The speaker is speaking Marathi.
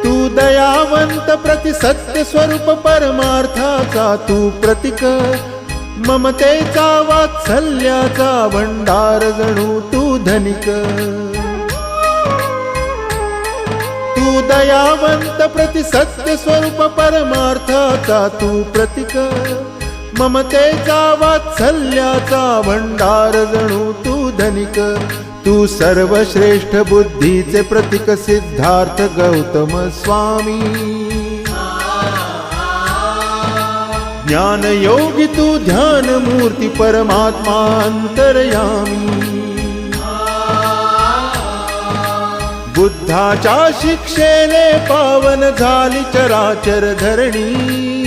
तू दयावंत प्रति सत्य स्वरूप परमार्थाचा तू प्रतीक, ममतेचा वात्सल्याचा भंडार जणू तू धनिक. तू दयावंत प्रति सत्य स्वरूप परमार्थाचा तू प्रतीक, ममतेचा वात्सल्याचा भंडार जणू तू धनिक. तू सर्वश्रेष्ठ बुद्धीचे प्रतीक सिद्धार्थ गौतम स्वामी. ज्ञान योगी तू ध्यान मूर्ती परमात्मा अंतर्यामी. बुद्धाच्या शिक्षेने पावन झाली चराचर धरणी.